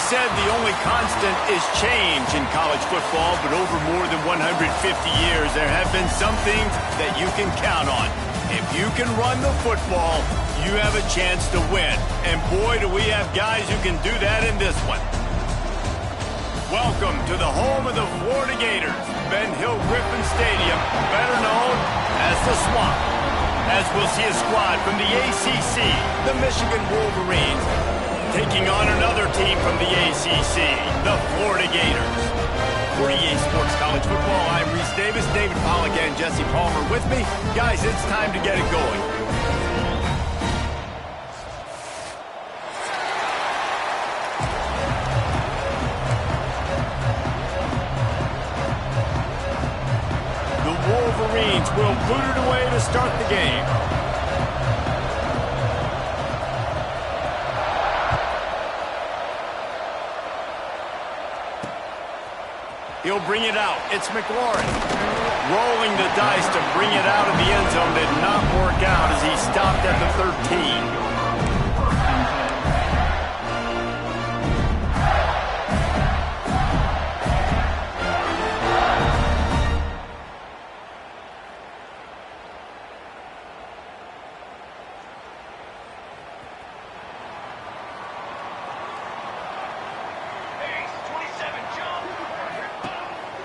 said the only constant is change in college football, but over more than 150 years, there have been some things that you can count on. If you can run the football, you have a chance to win. And boy, do we have guys who can do that in this one. Welcome to the home of the Florida Gators, Ben Hill Griffin Stadium, better known as the Swamp. As we'll see a squad from the ACC, the Michigan Wolverines, taking on another team from the ACC, the Florida Gators. For EA Sports College Football, I'm Reese Davis, David Pollack, and Jesse Palmer with me. Guys, it's time to get it going. The Wolverines will boot it away to start the game. He'll bring it out. It's McLaurin. Rolling the dice to bring it out of the end zone did not work out as he stopped at the 13.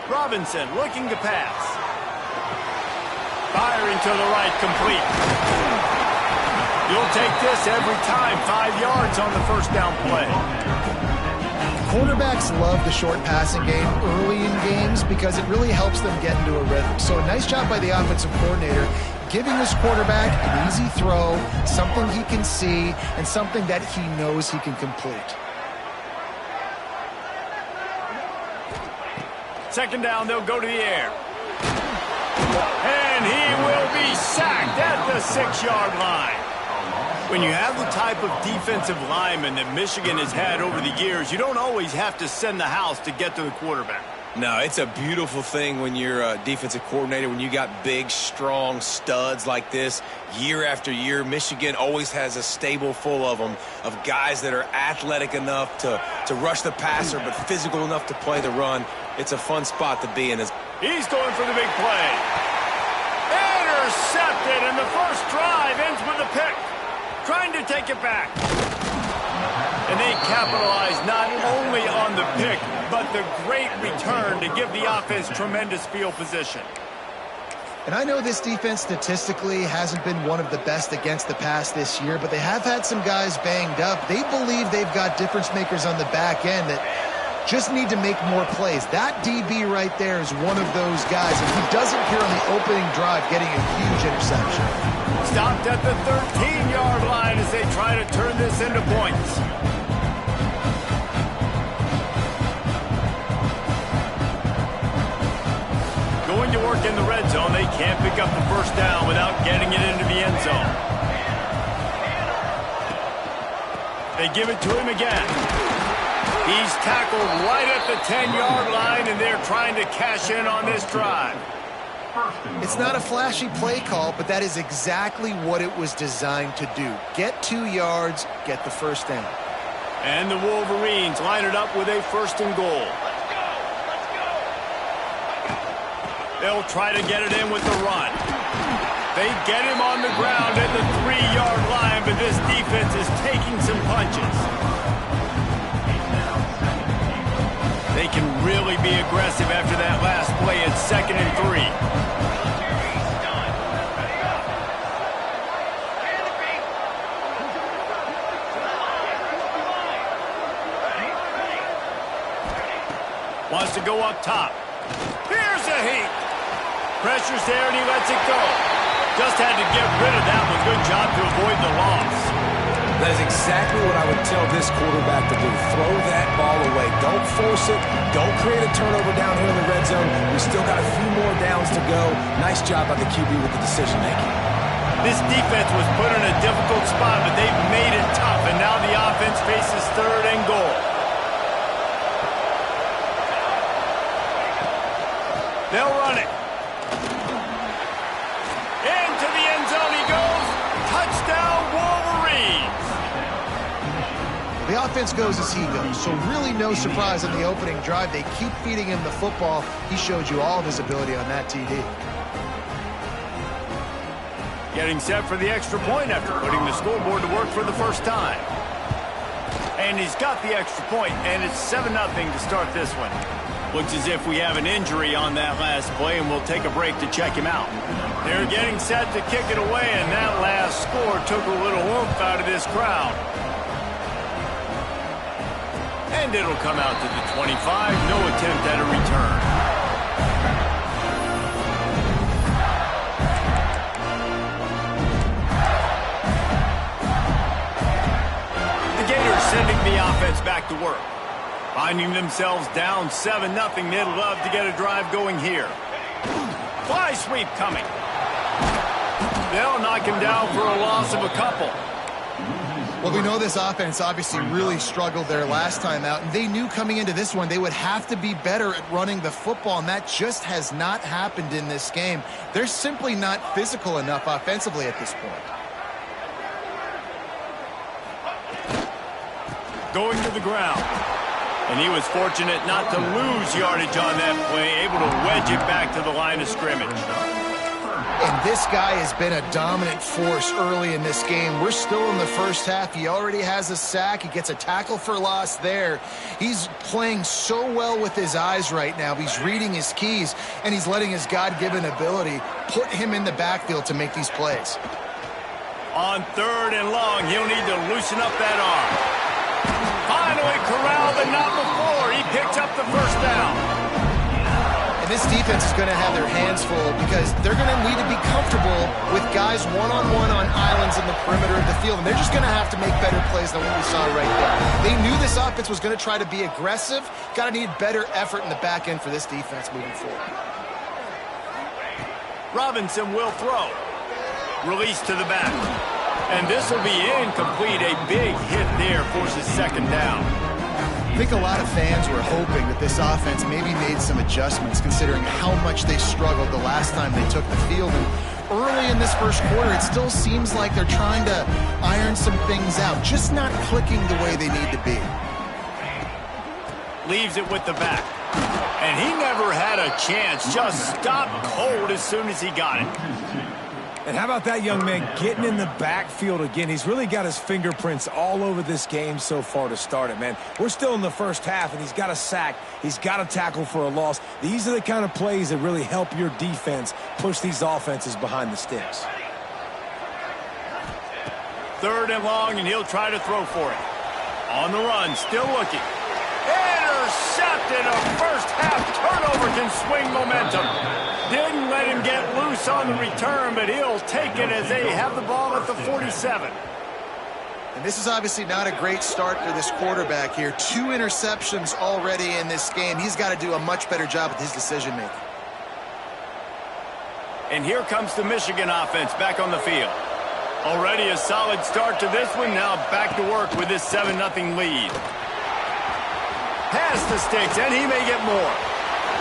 Robinson looking to pass. Firing to the right, complete. You'll take this every time. 5 yards on the first down play. Quarterbacks love the short passing game early in games because it really helps them get into a rhythm. So a nice job by the offensive coordinator giving his quarterback an easy throw, something he can see, and something that he knows he can complete. Second down, they'll go to the air. And he will be sacked at the 6-yard line. When you have the type of defensive lineman that Michigan has had over the years, you don't always have to send the house to get to the quarterback. No, it's a beautiful thing when you're a defensive coordinator, when you got big, strong studs like this. Year after year, Michigan always has a stable full of them, of guys that are athletic enough to rush the passer, but physical enough to play the run. It's a fun spot to be in. He's going for the big play. Intercepted, and the first drive ends with a pick. Trying to take it back. And they capitalize not only on the pick, but the great return to give the offense tremendous field position. And I know this defense statistically hasn't been one of the best against the pass this year, but they have had some guys banged up. They believe they've got difference makers on the back end that just need to make more plays. That DB right there is one of those guys, and he does it here on the opening drive, getting a huge interception. Stopped at the 13-yard line as they try to turn this into points. Going to work in the red zone. They can't pick up the first down without getting it into the end zone. They give it to him again. He's tackled right at the 10-yard line, and they're trying to cash in on this drive. It's not a flashy play call, but that is exactly what it was designed to do. Get 2 yards, get the first down. And the Wolverines line it up with a first and goal. They'll try to get it in with the run. They get him on the ground at the 3-yard line, but this defense is taking some punches. They can really be aggressive after that last play at 2nd and 3. Wants to go up top. Here's a heat. Pressure's there and he lets it go. Just had to get rid of that one. Good job to avoid the loss. That is exactly what I would tell this quarterback to do. Throw that ball away. Don't force it. Don't create a turnover down here in the red zone. We still got a few more downs to go. Nice job by the QB with the decision making. This defense was put in a difficult spot, but they've made it tough, and now the offense faces 3rd and goal. They'll run it. Into the end zone he goes. Touchdown, Wolverines. The defense goes as he goes. So really no surprise on the opening drive. They keep feeding him the football. He showed you all of his ability on that TD. Getting set for the extra point after putting the scoreboard to work for the first time. And he's got the extra point, and it's 7-0 to start this one. Looks as if we have an injury on that last play, and we'll take a break to check him out. They're getting set to kick it away, and that last score took a little oomph out of this crowd. And it'll come out to the 25. No attempt at a return. The Gators sending the offense back to work. Finding themselves down 7-0, they'd love to get a drive going here. Fly sweep coming. They'll knock him down for a loss of a couple. Well, we know this offense obviously really struggled their last time out, and they knew coming into this one they would have to be better at running the football, and that just has not happened in this game. They're simply not physical enough offensively at this point. Going to the ground. And he was fortunate not to lose yardage on that play, able to wedge it back to the line of scrimmage. And this guy has been a dominant force early in this game. We're still in the first half. He already has a sack. He gets a tackle for loss there. He's playing so well with his eyes right now. He's reading his keys, and he's letting his God-given ability put him in the backfield to make these plays. On 3rd and long, he'll need to loosen up that arm. Finally corralled, but not before. He picks up the first down. And this defense is going to have their hands full because they're going to need to be comfortable with guys one-on-one on islands in the perimeter of the field. And they're just going to have to make better plays than what we saw right there. They knew this offense was going to try to be aggressive. Got to need better effort in the back end for this defense moving forward. Robinson will throw. Release to the back. And this will be incomplete. A big hit there forces 2nd down. I think a lot of fans were hoping that this offense maybe made some adjustments considering how much they struggled the last time they took the field. And early in this first quarter, it still seems like they're trying to iron some things out, just not clicking the way they need to be. Leaves it with the back. And he never had a chance. Just stopped cold as soon as he got it. And how about that young man getting in the backfield again? He's really got his fingerprints all over this game so far to start it, man. We're still in the first half, and he's got a sack. He's got a tackle for a loss. These are the kind of plays that really help your defense push these offenses behind the sticks. 3rd and long, and he'll try to throw for it. On the run, still looking. Intercepted. A first-half turnover can swing momentum. Didn't let him get loose on the return, but he'll take it as they have the ball at the 47. And this is obviously not a great start for this quarterback here. 2 interceptions already in this game. He's got to do a much better job with his decision-making. And here comes the Michigan offense back on the field. Already a solid start to this one. Now back to work with this 7-0 lead. Pass the sticks, and he may get more.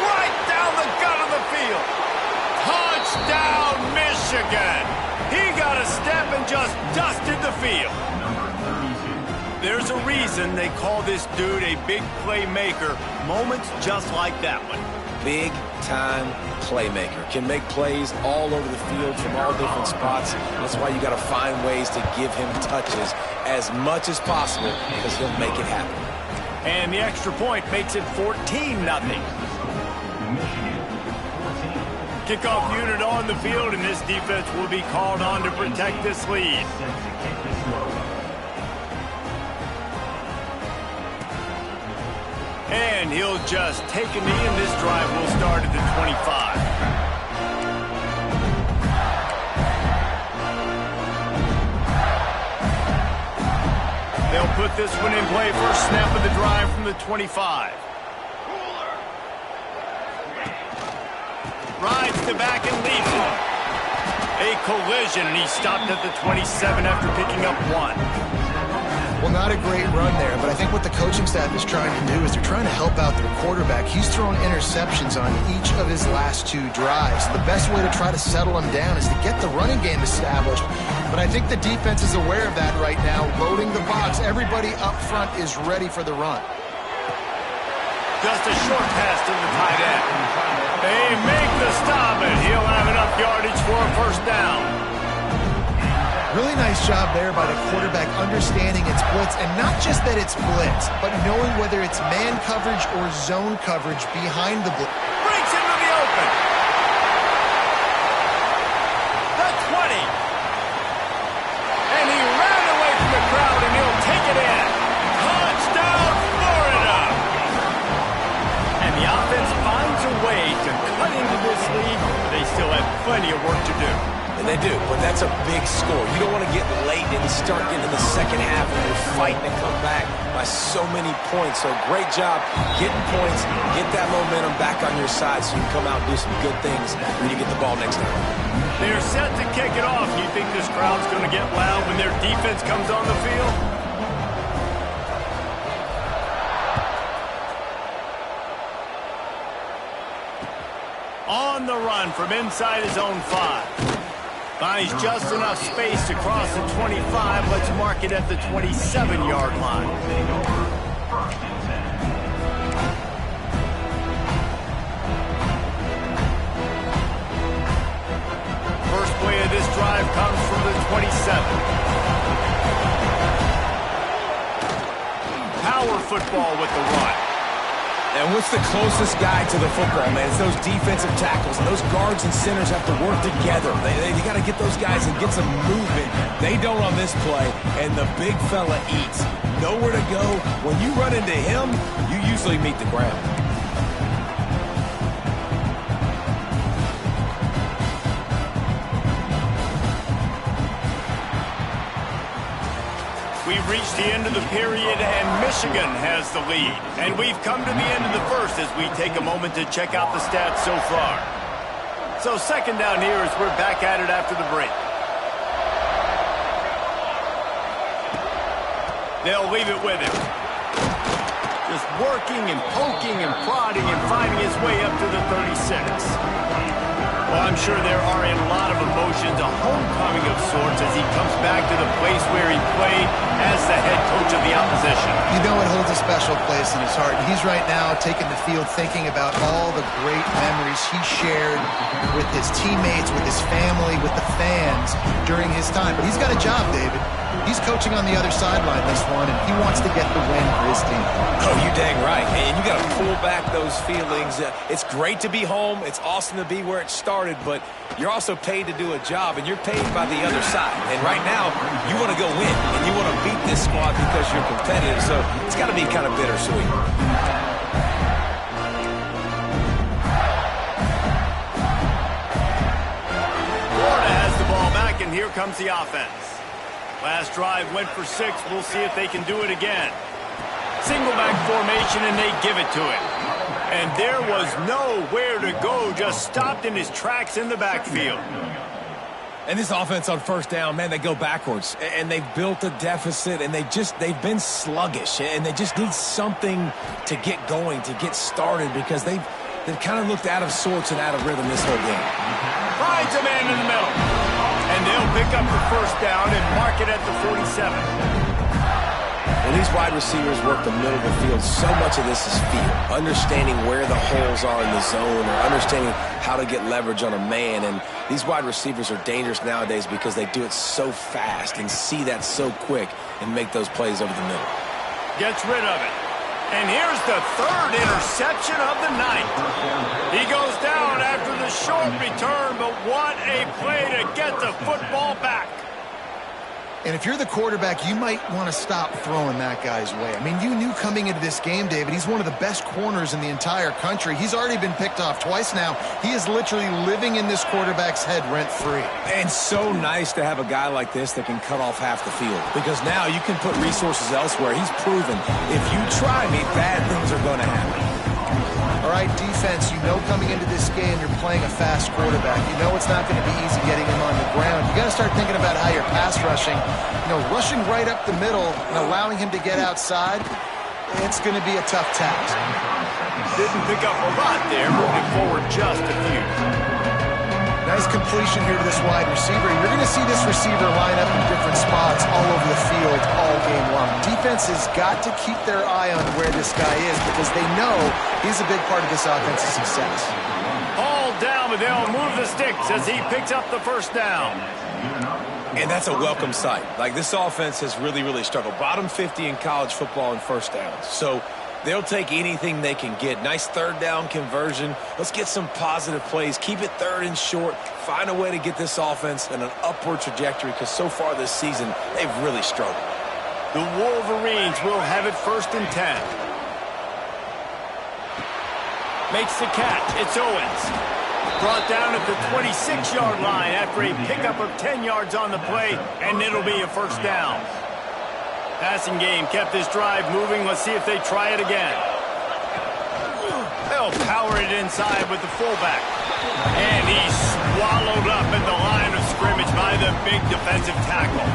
Right down the gut of the field. Touchdown, Michigan. He got a step and just dusted the field. There's a reason they call this dude a big playmaker. Moments just like that one. Big-time playmaker. Can make plays all over the field from all different spots. That's why you got to find ways to give him touches as much as possible because he'll make it happen. And the extra point makes it 14-0. Kickoff unit on the field, and this defense will be called on to protect this lead. And he'll just take a knee, and this drive will start at the 25. They'll put this one in play. First snap of the drive from the 25. Rides the back and leads it. A collision, and he stopped at the 27 after picking up 1. Well, not a great run there, but I think what the coaching staff is trying to do is they're trying to help out their quarterback. He's thrown interceptions on each of his last 2 drives. The best way to try to settle him down is to get the running game established. But I think the defense is aware of that right now, loading the box. Everybody up front is ready for the run. Just a short pass to the tight end. They make the stop, and he'll have enough yardage for a first down. Really nice job there by the quarterback understanding it's blitz, and not just that it's blitz, but knowing whether it's man coverage or zone coverage behind the blitz. Breaks into the open. The 20. And he ran away from the crowd, and he'll take it in. Touchdown, Florida. And the offense finds a way to cut into this lead, but they still have plenty of work to do. And they do, but that's a big score. You don't want to get late and start getting to the second half when you're fighting to come back by so many points. So great job getting points, get that momentum back on your side so you can come out and do some good things when you get the ball next time. They're set to kick it off. You think this crowd's going to get loud when their defense comes on the field? On the run from inside his own 5. Finds just enough space to cross the 25. Let's mark it at the 27-yard line. First play of this drive comes from the 27. Power football with the run. And what's the closest guy to the football, man? It's those defensive tackles, and those guards and centers have to work together. They got to get those guys and get some movement. They don't on this play, and the big fella eats. Nowhere to go. When you run into him, you usually meet the ground. We've reached the end of the period, and Michigan has the lead. And we've come to the end of the first as we take a moment to check out the stats so far. So second down here as we're back at it after the break. They'll leave it with him. Just working and poking and prodding and finding his way up to the 36. Well, I'm sure there are a lot of emotions, a homecoming of sorts as he comes back to the place where he played as the head coach of the opposition. You know it holds a special place in his heart. He's right now taking the field thinking about all the great memories he shared with his teammates, with his family, with the fans during his time. But he's got a job, David. He's coaching on the other sideline this one, and he wants to get the win for his team. Oh, you dang right. And you got to pull back those feelings. It's great to be home. It's awesome to be where it started, but you're also paid to do a job, and you're paid by the other side. And right now, you want to go win, and you want to beat this squad because you're competitive, so it's got to be kind of bittersweet. Florida has the ball back, and here comes the offense. Last drive went for 6. We'll see if they can do it again. Single back formation, and they give it to him. And there was nowhere to go, just stopped in his tracks in the backfield. And this offense on first down, man, they go backwards. And they've built a deficit, and they've been sluggish. And they just need something to get going, to get started, because they've kind of looked out of sorts and out of rhythm this whole game. Finds a man in the middle. And they'll pick up the first down and mark it at the 47. When these wide receivers work the middle of the field, so much of this is feel. Understanding where the holes are in the zone, or understanding how to get leverage on a man. And these wide receivers are dangerous nowadays because they do it so fast and see that so quick and make those plays over the middle. Gets rid of it. And here's the third interception of the night. He goes down after the short return, but what a play to get the football back. And if you're the quarterback, you might want to stop throwing that guy's way. I mean, you knew coming into this game, David, he's one of the best corners in the entire country. He's already been picked off twice now. He is literally living in this quarterback's head rent-free. And so nice to have a guy like this that can cut off half the field, because now you can put resources elsewhere. He's proven if you try me, bad things are going to happen. All right, defense, you know coming into this game you're playing a fast quarterback. You know it's not going to be easy getting him on the ground. You got to start thinking about how you're pass rushing. You know, rushing right up the middle and allowing him to get outside, it's going to be a tough task. Didn't pick up a lot there, moving forward just a few. Nice completion here to this wide receiver. You're going to see this receiver line up in different spots all over the field all game long. Defense has got to keep their eye on where this guy is because they know he's a big part of this offense's success. All down, but they'll move the sticks as he picks up the first down. And that's a welcome sight. Like, this offense has really struggled. Bottom 50 in college football in first downs. So they'll take anything they can get. Nice third down conversion. Let's get some positive plays. Keep it third and short. Find a way to get this offense in an upward trajectory because so far this season, they've really struggled. The Wolverines will have it 1st and 10. Makes the catch. It's Owens. Brought down at the 26-yard line after a pickup of 10 yards on the play, and it'll be a first down. Passing game kept this drive moving. Let's see if they try it again. They'll power it inside with the fullback. And he's swallowed up at the line of scrimmage by the big defensive tackle.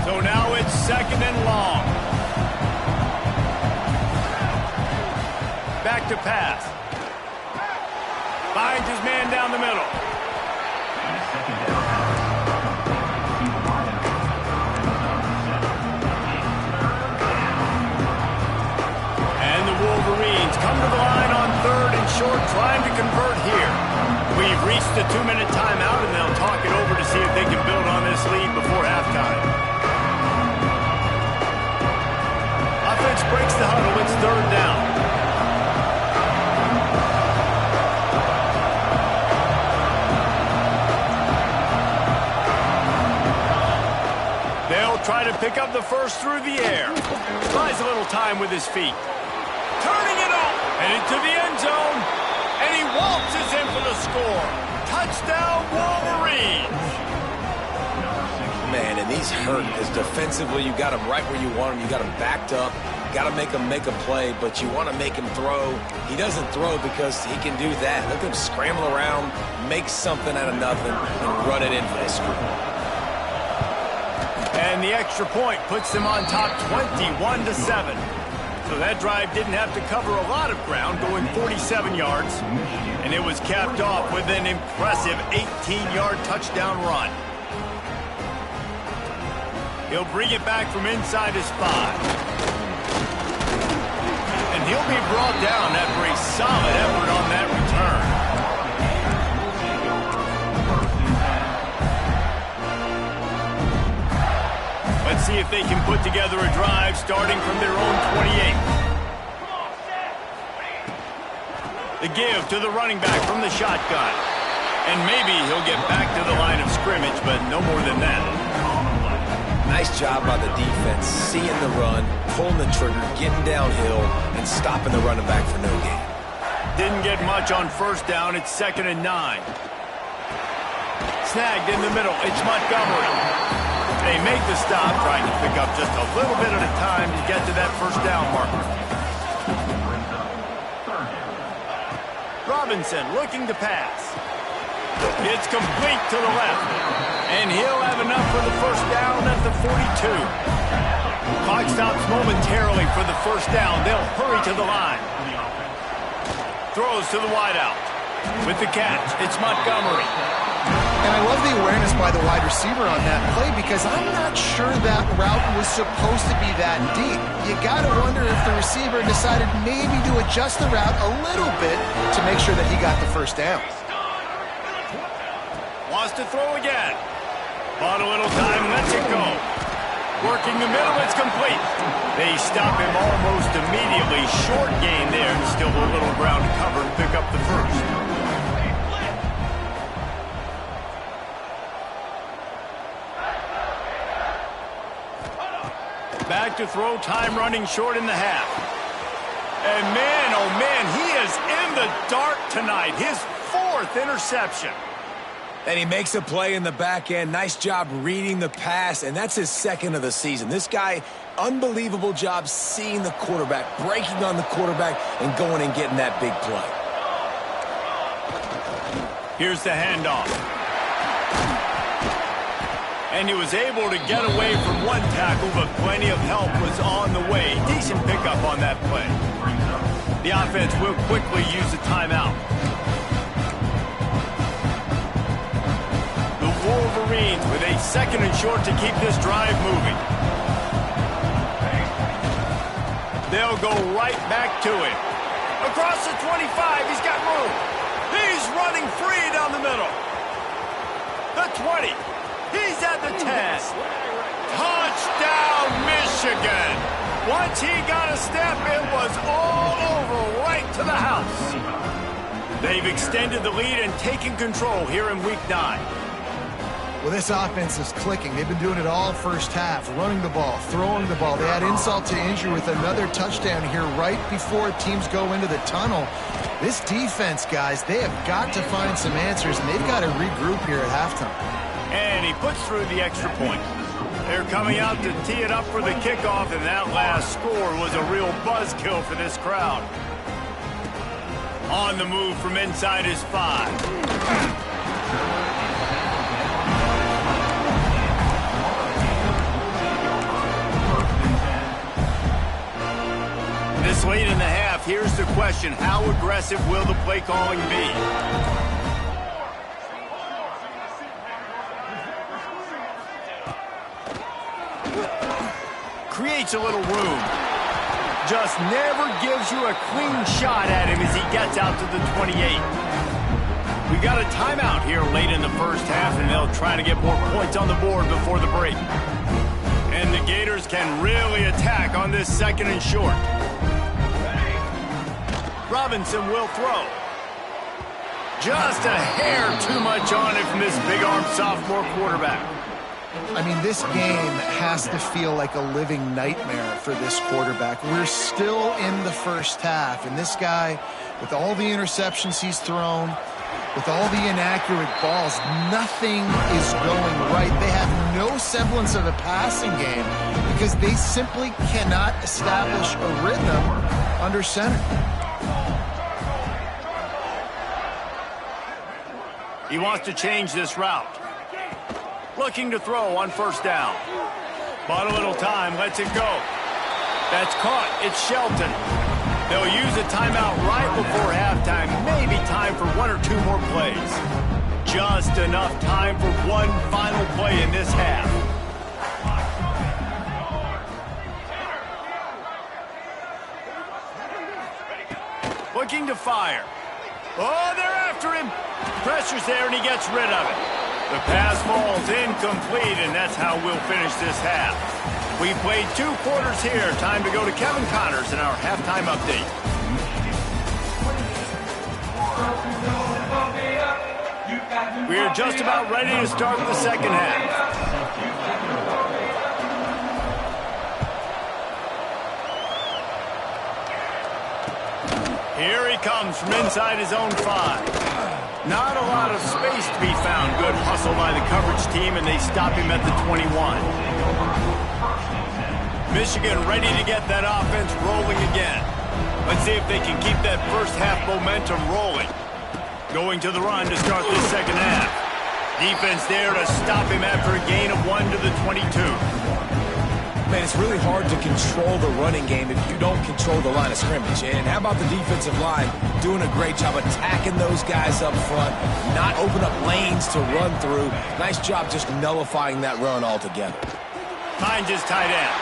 So now it's 2nd and long. Back to pass. Finds his man down the middle. And the Wolverines come to the line on 3rd and short, trying to convert here. We've reached the 2-minute timeout, and they'll talk it over to see if they can build on this lead before halftime. Offense breaks the huddle. It's 3rd down. Try to pick up the first through the air. Buys a little time with his feet. Turning it up. Headed to the end zone. And he waltzes in for the score. Touchdown, Wolverines. Man, and he's hurt because defensively you got him right where you want him. You got him backed up. Got to make him make a play, but you want to make him throw. He doesn't throw because he can do that. Look at him scramble around, make something out of nothing, and run it in for the score. And the extra point puts them on top 21-7. So that drive didn't have to cover a lot of ground, going 47 yards. And it was capped off with an impressive 18-yard touchdown run. He'll bring it back from inside his 5. And he'll be brought down after a solid effort on that return. Let's see if they can put together a drive starting from their own 28. The give to the running back from the shotgun. And maybe he'll get back to the line of scrimmage, but no more than that. Nice job by the defense, seeing the run, pulling the trigger, getting downhill, and stopping the running back for no gain. Didn't get much on 1st down. It's 2nd and 9. Snagged in the middle. It's Montgomery. They make the stop, trying to pick up just a little bit at a time to get to that 1st down marker. Robinson looking to pass. It's complete to the left. And he'll have enough for the 1st down at the 42. Clock stops momentarily for the 1st down. They'll hurry to the line. Throws to the wideout. With the catch, it's Montgomery. And I love the awareness by the wide receiver on that play because I'm not sure that route was supposed to be that deep. You got to wonder if the receiver decided maybe to adjust the route a little bit to make sure that he got the 1st down. Wants to throw again. Bought a little time, lets it go. Working the middle, it's complete. They stop him almost immediately. Short gain there. Still a little ground to cover to pick up the 1st. Back to throw, time running short in the half. And man, oh man, he is in the dark tonight. His 4th interception. And he makes a play in the back end. Nice job reading the pass, and that's his second of the season. This guy, unbelievable job seeing the quarterback, breaking on the quarterback, and going and getting that big play. Here's the handoff. And he was able to get away from one tackle, but plenty of help was on the way. Decent pickup on that play. The offense will quickly use a timeout. The Wolverines with a second and short to keep this drive moving. They'll go right back to it. Across the 25, he's got room. He's running free down the middle. The 20. He's at the 10. Touchdown, Michigan. Once he got a step, it was all over right to the house. They've extended the lead and taken control here in Week 9. Well, this offense is clicking. They've been doing it all first half, running the ball, throwing the ball. They had insult to injury with another touchdown here right before teams go into the tunnel. This defense, guys, they have got to find some answers, and they've got to regroup here at halftime. And he puts through the extra point. They're coming out to tee it up for the kickoff, and that last score was a real buzzkill for this crowd. On the move from inside his 5. This late in the half, here's the question. How aggressive will the play calling be? Creates a little room. Just never gives you a clean shot at him as he gets out to the 28. We got a timeout here late in the first half, and they'll try to get more points on the board before the break. And the Gators can really attack on this second and short. Robinson will throw. Just a hair too much on it from this big-armed sophomore quarterback. I mean, this game has to feel like a living nightmare for this quarterback. We're still in the first half, and this guy, with all the interceptions he's thrown, with all the inaccurate balls, nothing is going right. They have no semblance of a passing game because they simply cannot establish a rhythm under center. He wants to change this route. Looking to throw on first down. Bought a little time, lets it go. That's caught. It's Shelton. They'll use a timeout right before halftime. Maybe time for one or two more plays. Just enough time for one final play in this half. Looking to fire. Oh, they're after him. Pressure's there, and he gets rid of it. The pass falls incomplete, and that's how we'll finish this half. We played 2 quarters here. Time to go to Kevin Connors in our halftime update. We are just about ready to start the second half. Here he comes from inside his own 5. Not a lot of space to be found. Good hustle by the coverage team, and they stop him at the 21. Michigan ready to get that offense rolling again. Let's see if they can keep that first half momentum rolling. Going to the run to start the second half. Defense there to stop him after a gain of 1 to the 22. Man, it's really hard to control the running game if you don't control the line of scrimmage. And how about the defensive line doing a great job attacking those guys up front, not open up lanes to run through. Nice job just nullifying that run altogether. Finds his tight end.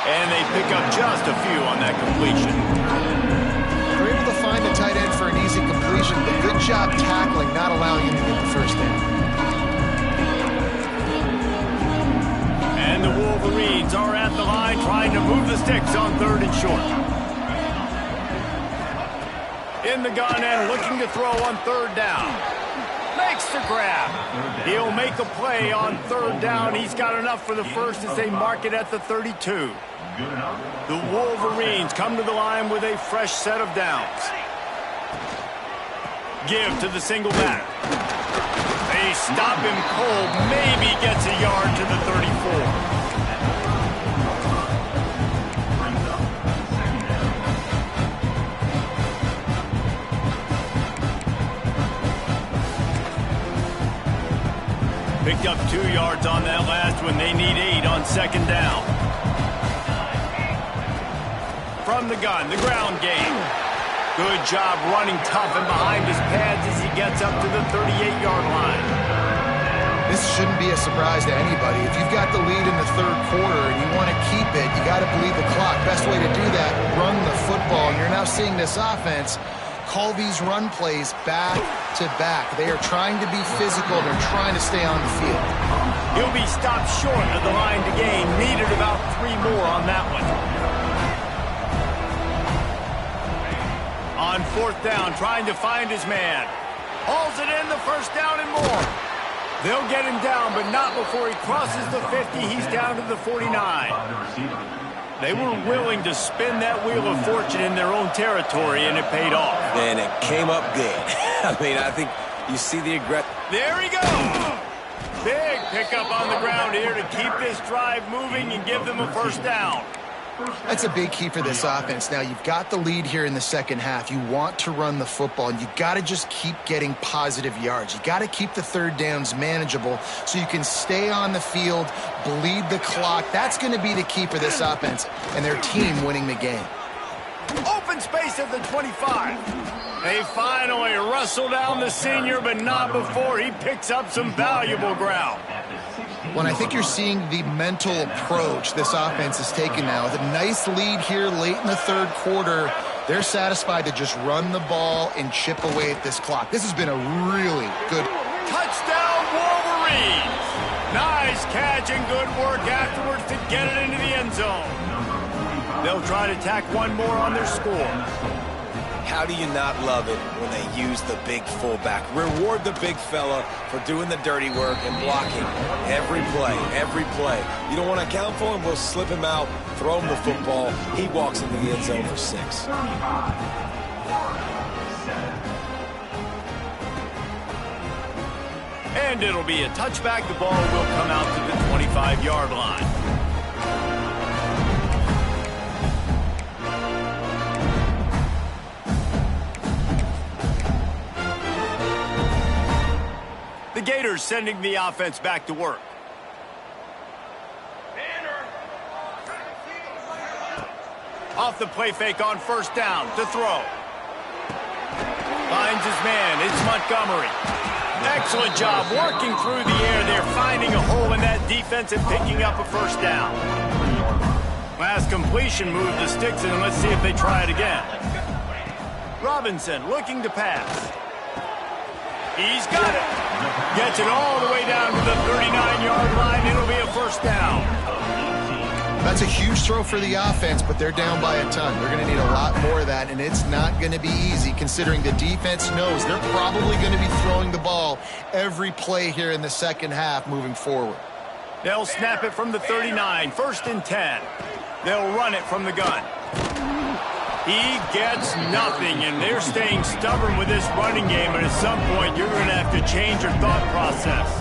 And they pick up just a few on that completion. They're able to find the tight end for an easy completion, but good job tackling, not allowing him to get the first down. And the Wolverines are at the line trying to move the sticks on 3rd and short. In the gun and looking to throw on 3rd down. Makes the grab. He'll make a play on 3rd down. He's got enough for the first as they mark it at the 32. The Wolverines come to the line with a fresh set of downs. Give to the single back. They They stop him cold, maybe gets a yard to the 34. Picked up 2 yards on that last one. They need 8 on second down. From the gun, the ground game. Good job running tough and behind his pads as he gets up to the 38-yard line. This shouldn't be a surprise to anybody. If you've got the lead in the third quarter and you want to keep it, you got to bleed the clock. Best way to do that, run the football. And you're now seeing this offense call these run plays back to back. They are trying to be physical. They're trying to stay on the field. He'll be stopped short of the line to gain. Needed about 3 more on that one. On fourth down, trying to find his man. Hauls it in, the first down and more. They'll get him down, but not before he crosses the 50. He's down to the 49. They were willing to spin that wheel of fortune in their own territory, and it paid off. And it came up good. I mean, I think you see the aggression. There he goes. Big pickup on the ground here to keep this drive moving and give them a first down. That's a big key for this offense. Now, you've got the lead here in the second half. You want to run the football, and you got to just keep getting positive yards. You got to keep the third downs manageable so you can stay on the field, bleed the clock. That's going to be the key for this offense and their team winning the game. Open space at the 25. They finally wrestle down the senior, but not before he picks up some valuable ground. When I think you're seeing the mental approach this offense is taking now. With a nice lead here late in the third quarter, they're satisfied to just run the ball and chip away at this clock. This has been a really good... Touchdown, Wolverines! Nice catch and good work afterwards to get it into the end zone. They'll try to tack one more on their score. How do you not love it when they use the big fullback? Reward the big fella for doing the dirty work and blocking every play, every play. You don't want to account for him, we'll slip him out, throw him the football. He walks into the end zone for 6. And it'll be a touchback. The ball will come out to the 25-yard line. The Gators sending the offense back to work. Off the play fake on first down to throw. Finds his man. It's Montgomery. Excellent job working through the air. They're finding a hole in that defense and picking up a first down. Last completion moved the sticks, and let's see if they try it again. Robinson looking to pass. He's got it. Gets it all the way down to the 39-yard line. It'll be a first down. That's a huge throw for the offense, but they're down by a ton. They're going to need a lot more of that, and it's not going to be easy considering the defense knows they're probably going to be throwing the ball every play here in the second half moving forward. They'll snap it from the 39, 1st and 10. They'll run it from the gun. He gets nothing, and they're staying stubborn with this running game, but at some point you're going to have to change your thought process.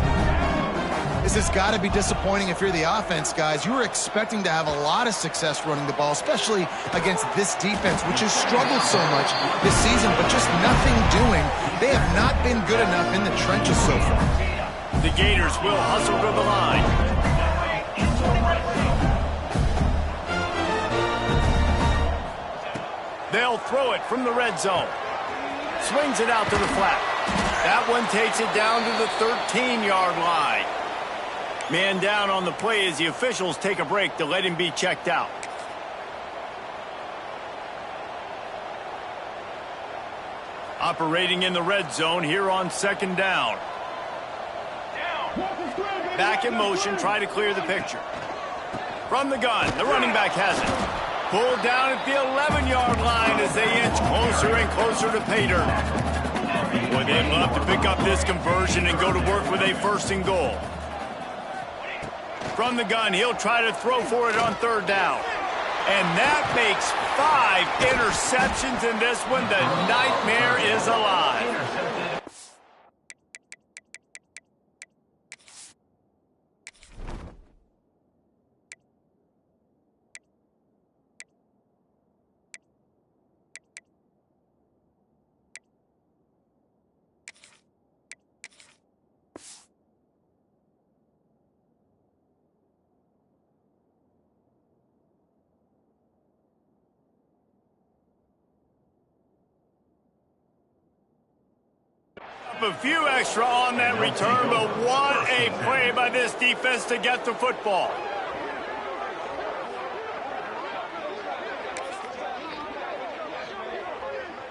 This has got to be disappointing if you're the offense, guys. You were expecting to have a lot of success running the ball, especially against this defense, which has struggled so much this season, but just nothing doing. They have not been good enough in the trenches so far. The Gators will hustle to the line. They'll throw it from the red zone. Swings it out to the flat. That one takes it down to the 13-yard line. Man down on the play as the officials take a break to let him be checked out. Operating in the red zone here on second down. Back in motion, try to clear the picture. From the gun, the running back has it. Pulled down at the 11-yard line as they inch closer and closer to pay dirt. Boy, they'd love to pick up this conversion and go to work with a 1st and goal. From the gun, he'll try to throw for it on 3rd down. And that makes 5 interceptions in this one. The nightmare is alive. up a few extra on that return, but what a play by this defense to get the football.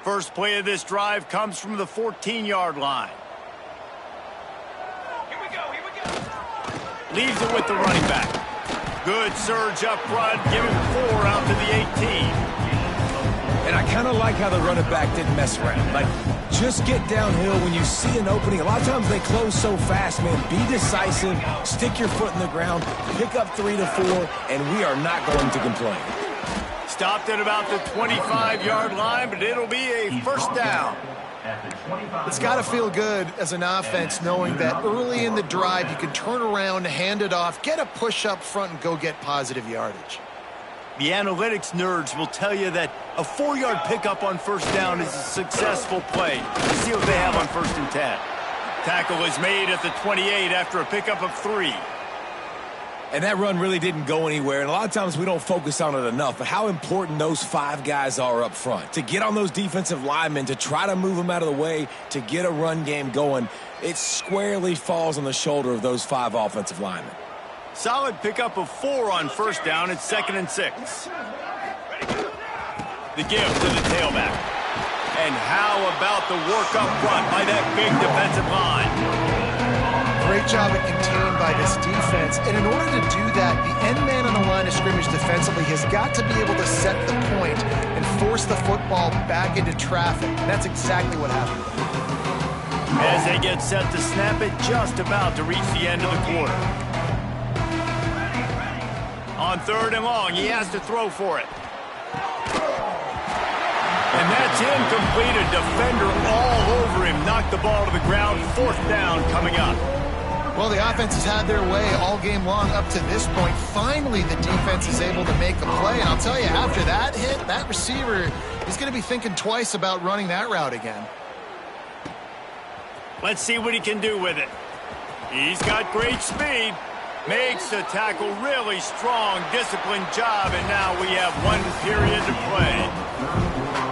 First play of this drive comes from the 14-yard line. Here we go. Leaves it with the running back. Good surge up front, give him 4 out to the 18. And I kind of like how the running back didn't mess around. Like, just get downhill when you see an opening. A lot of times they close so fast, man. Be decisive, stick your foot in the ground, pick up 3 to 4, and we are not going to complain. Stopped at about the 25-yard line, but it'll be a first down. It's got to feel good as an offense knowing that early in the drive you can turn around, hand it off, get a push up front, and go get positive yardage. The analytics nerds will tell you that a 4-yard pickup on first down is a successful play. Let's see what they have on 1st and 10. Tackle is made at the 28 after a pickup of 3. And that run really didn't go anywhere, and a lot of times we don't focus on it enough, but how important those 5 guys are up front. To get on those defensive linemen, to try to move them out of the way, to get a run game going, it squarely falls on the shoulder of those 5 offensive linemen. Solid pickup of 4 on first down. It's 2nd and 6. The give to the tailback. And how about the work up front by that big defensive line? Great job at contained by this defense. And in order to do that, the end man on the line of scrimmage defensively has got to be able to set the point and force the football back into traffic. And that's exactly what happened. As they get set to snap it, just about to reach the end of the quarter. On 3rd and long, he has to throw for it. And that's incomplete. A defender all over him. Knocked the ball to the ground. 4th down coming up. Well, the offense has had their way all game long up to this point. Finally, the defense is able to make a play. And I'll tell you, after that hit, that receiver is going to be thinking twice about running that route again. Let's see what he can do with it. He's got great speed. Makes the tackle really strong, disciplined job, and now we have 1 period to play.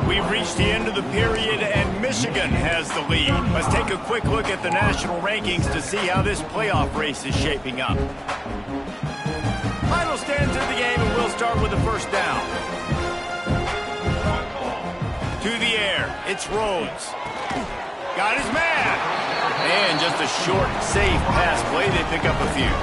We've reached the end of the period, and Michigan has the lead. Let's take a quick look at the national rankings to see how this playoff race is shaping up. Final stands of the game, and we'll start with the first down. To the air, it's Rhodes. Got his man. And just a short, safe pass play. They pick up a few.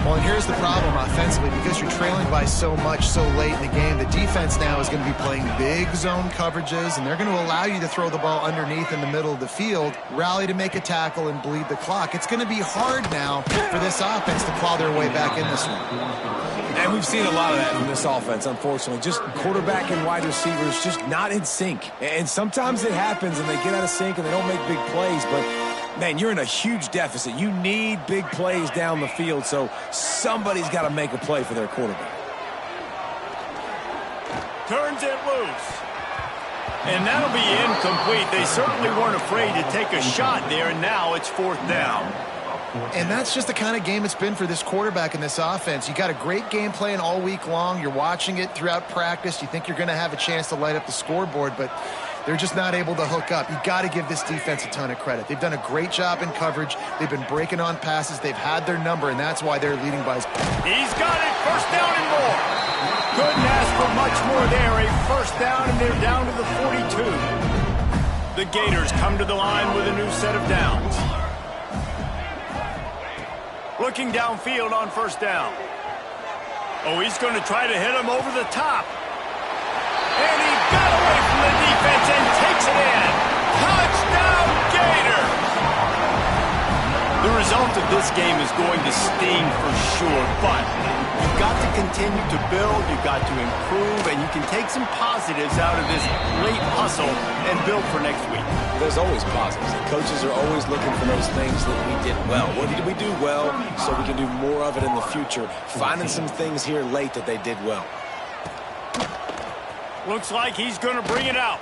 Well, and here's the problem offensively. Because you're trailing by so much so late in the game, the defense now is going to be playing big zone coverages, and they're going to allow you to throw the ball underneath in the middle of the field, rally to make a tackle, and bleed the clock. It's going to be hard now for this offense to claw their way back in this one. And we've seen a lot of that from this offense, unfortunately. Just quarterback and wide receivers just not in sync. And sometimes it happens, and they get out of sync, and they don't make big plays, but man, you're in a huge deficit. You need big plays down the field, so somebody's got to make a play for their quarterback. Turns it loose. And that'll be incomplete. They certainly weren't afraid to take a shot there, and now it's 4th down. And that's just the kind of game it's been for this quarterback in this offense. You got a great game plan all week long. You're watching it throughout practice. You think you're going to have a chance to light up the scoreboard, but they're just not able to hook up. You got to give this defense a ton of credit. They've done a great job in coverage. They've been breaking on passes. They've had their number, and that's why they're leading by. He's got it. First down and more. Couldn't ask for much more there. A first down, and they're down to the 42. The Gators come to the line with a new set of downs. Looking downfield on first down. Oh, he's going to try to hit him over the top. And he got away from the defense and takes it in. Touchdown, Gators! The result of this game is going to sting for sure, but you've got to continue to build, you've got to improve, and you can take some positives out of this late hustle and build for next week. There's always positives. The coaches are always looking for those things that we did well. What did we do well so we can do more of it in the future? Finding some things here late that they did well. Looks like he's going to bring it out.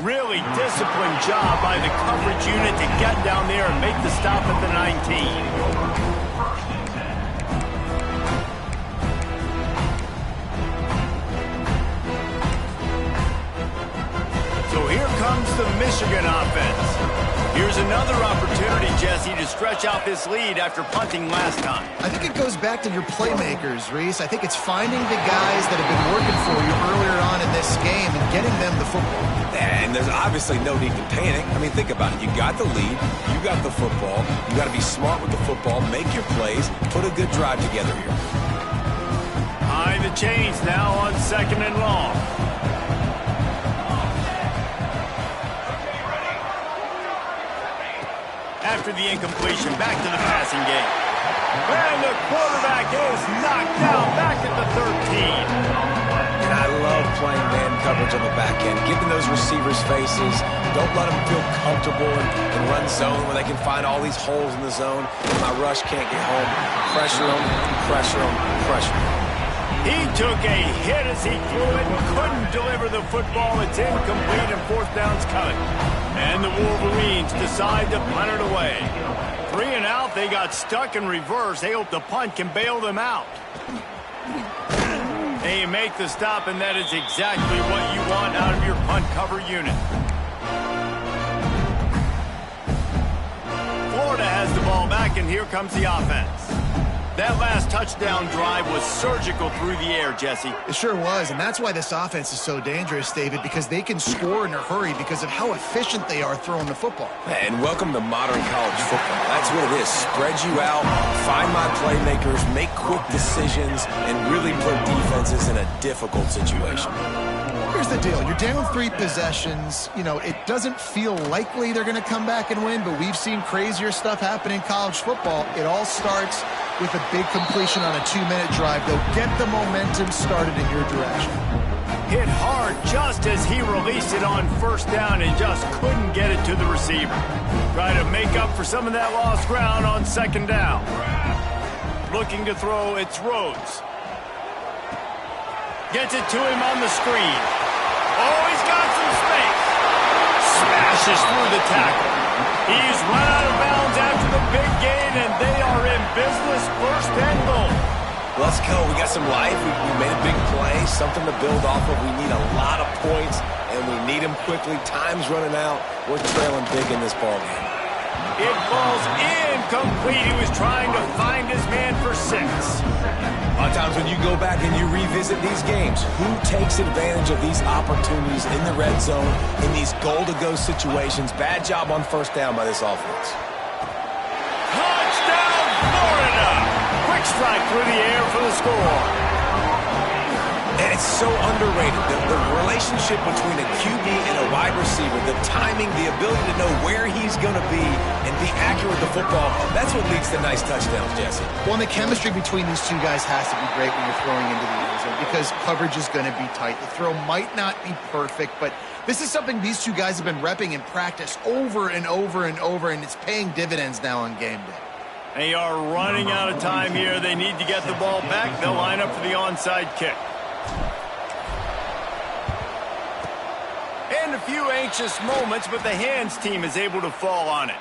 Really disciplined job by the coverage unit to get down there and make the stop at the 19. So here comes the Michigan offense. Here's another opportunity, Jesse, to stretch out this lead after punting last time. I think it goes back to your playmakers, Reese. I think it's finding the guys that have been working for you earlier on in this game and getting them the football. And there's obviously no need to panic. I mean, think about it. You got the lead. You got the football. You got to be smart with the football. Make your plays. Put a good drive together here. High the chains now on 2nd and long. After the incompletion, back to the passing game. And the quarterback is knocked down back at the 13. And I love playing man coverage on the back end. Giving those receivers faces. Don't let them feel comfortable and run zone where they can find all these holes in the zone. And my rush can't get home. Pressure them, pressure them, pressure them. He took a hit as he threw it, couldn't deliver the football. It's incomplete and 4th down's coming. And the Wolverines decide to punt it away. 3 and out, they got stuck in reverse. They hope the punt can bail them out. They make the stop, and that is exactly what you want out of your punt cover unit. Florida has the ball back, and here comes the offense. That last touchdown drive was surgical through the air, Jesse. It sure was, and that's why this offense is so dangerous, David, because they can score in a hurry because of how efficient they are throwing the football. And welcome to modern college football. That's what it is. Spread you out, find my playmakers, make quick decisions, and really put defenses in a difficult situation. Here's the deal. You're down 3 possessions. You know, it doesn't feel likely they're going to come back and win, but we've seen crazier stuff happen in college football. It all starts with a big completion on a 2-minute drive. They'll get the momentum started in your direction. Hit hard just as he released it on 1st down and just couldn't get it to the receiver. Try to make up for some of that lost ground on 2nd down. Looking to throw, it's Rhodes. Gets it to him on the screen. Oh, he's got some space. Smashes through the tackle. He's run out of bounds after the big gain, and they are in business 1st and goal. Let's go. We got some life. We made a big play, something to build off of. We need a lot of points, and we need them quickly. Time's running out. We're trailing big in this ballgame. It falls incomplete. He was trying to find his man for 6. A lot of times when you go back and you revisit these games, who takes advantage of these opportunities in the red zone, in these goal-to-go situations? Bad job on 1st down by this offense. Touchdown, Florida! Quick strike through the air for the score. And it's so underrated. The relationship between a QB and a wide receiver, the timing, the ability to know where he's going to be and be accurate with the football, that's what leads to nice touchdowns, Jesse. Well, and the chemistry between these two guys has to be great when you're throwing into the end zone because coverage is going to be tight. The throw might not be perfect, but this is something these two guys have been repping in practice over and over and over, and it's paying dividends now on game day. They are running out of time here. They need to get the ball back. They'll line up for the onside kick. And a few anxious moments, but the hands team is able to fall on it.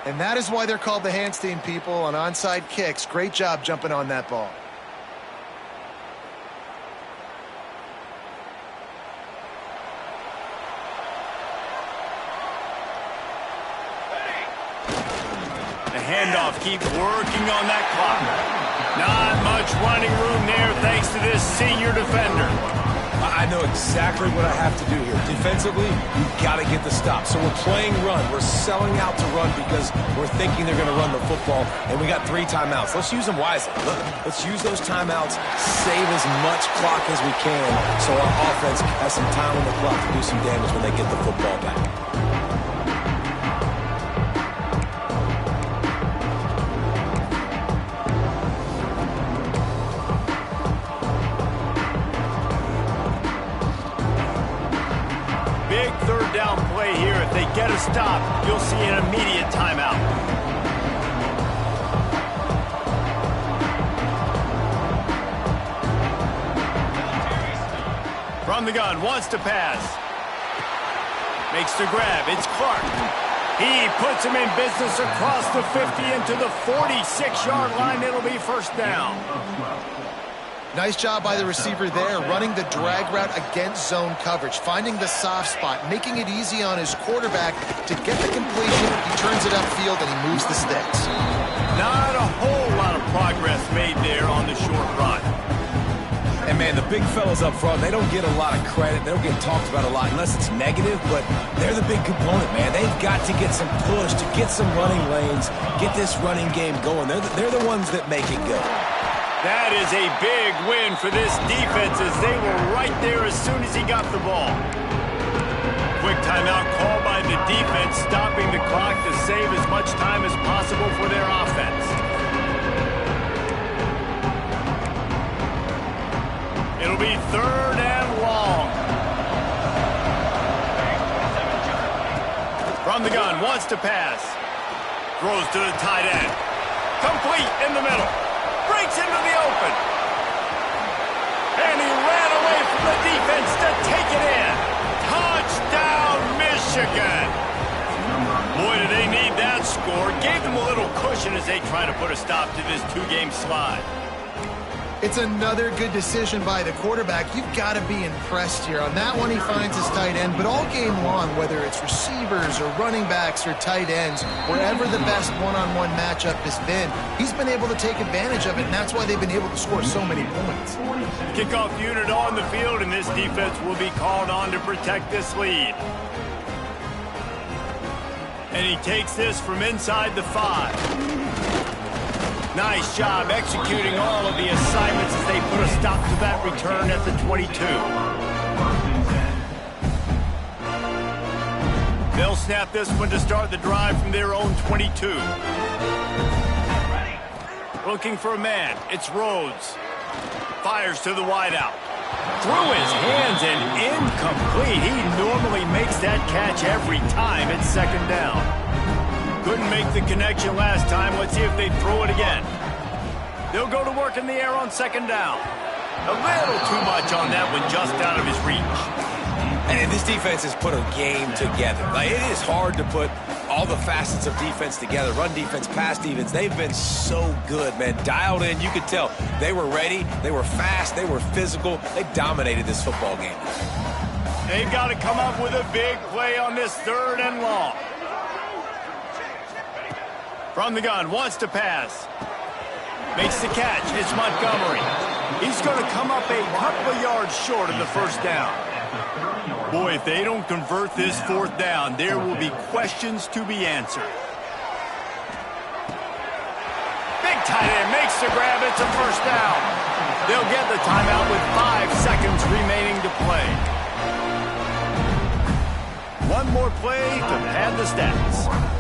And that is why they're called the hands team, people, on onside kicks. Great job jumping on that ball. The handoff keeps working on that clock. Not much running room there thanks to this senior defender. I know exactly what I have to do here. Defensively, we've got to get the stop. So we're playing run. We're selling out to run because we're thinking they're going to run the football, and we got 3 timeouts. Let's use them wisely. Let's use those timeouts, save as much clock as we can so our offense has some time on the clock to do some damage when they get the football back. Big 3rd down play here. If they get a stop, you'll see an immediate timeout. From the gun, wants to pass. Makes the grab. It's Clark. He puts him in business across the 50 into the 46-yard line. It'll be 1st down. Nice job by the receiver there, running the drag route against zone coverage, finding the soft spot, making it easy on his quarterback to get the completion. He turns it upfield and he moves the sticks. Not a whole lot of progress made there on the short run. And, man, the big fellas up front, they don't get a lot of credit. They don't get talked about a lot unless it's negative, but they're the big component, man. They've got to get some push, to get some running lanes, get this running game going. They're the ones that make it go. That is a big win for this defense as they were right there as soon as he got the ball. Quick timeout call by the defense, stopping the clock to save as much time as possible for their offense. It'll be 3rd and long. From the gun, wants to pass. Throws to the tight end. Complete in the middle. Breaks into the open. And he ran away from the defense to take it in. Touchdown, Michigan. Boy, do they need that score. Gave them a little cushion as they try to put a stop to this 2-game slide. It's another good decision by the quarterback. You've got to be impressed here. On that one, he finds his tight end, but all game long, whether it's receivers or running backs or tight ends, wherever the best one-on-one matchup has been, he's been able to take advantage of it, and that's why they've been able to score so many points. Kickoff unit on the field, and this defense will be called on to protect this lead. And he takes this from inside the 5. Nice job executing all of the assignments as they put a stop to that return at the 22. They'll snap this one to start the drive from their own 22. Looking for a man. It's Rhodes. Fires to the wideout. Through his hands and incomplete. He normally makes that catch every time. It's 2nd down. Couldn't make the connection last time. Let's see if they throw it again. They'll go to work in the air on 2nd down. A little too much on that one, just out of his reach. And this defense has put a game together. Like, it is hard to put all the facets of defense together. Run defense, pass defense. They've been so good, man. Dialed in. You could tell they were ready. They were fast. They were physical. They dominated this football game. They've got to come up with a big play on this 3rd and long. From the gun, wants to pass. Makes the catch. It's Montgomery. He's going to come up a couple of yards short of the 1st down. Boy, if they don't convert this 4th down, there will be questions to be answered. Big tight end makes the grab. It's a 1st down. They'll get the timeout with 5 seconds remaining to play. One more play to pad the stats.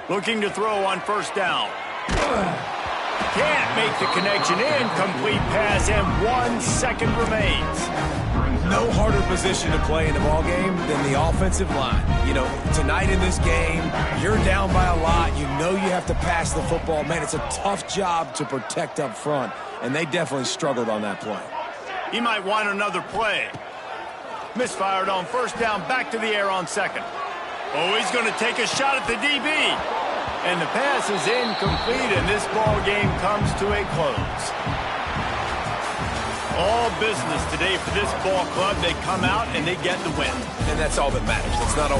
Looking to throw on 1st down. Can't make the connection. Incomplete pass, and 1 second remains. No harder position to play in the ball game than the offensive line. You know, tonight in this game, you're down by a lot. You know you have to pass the football. Man, it's a tough job to protect up front, and they definitely struggled on that play. He might want another play. Misfired on 1st down, back to the air on 2nd. Oh, he's going to take a shot at the DB. And the pass is incomplete, and this ball game comes to a close. All business today for this ball club. They come out and they get the win. And that's all that matters. It's not always